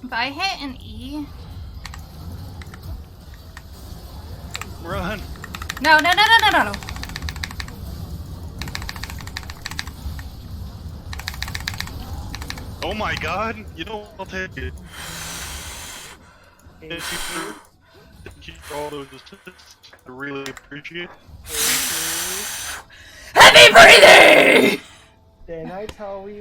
If I hit an E... Run! No, no, no, no, no, no, no. Oh my god! You know what? I'll take it. Thank you for all those assists. I really appreciate it. Heavy breathing! Didn't I tell you?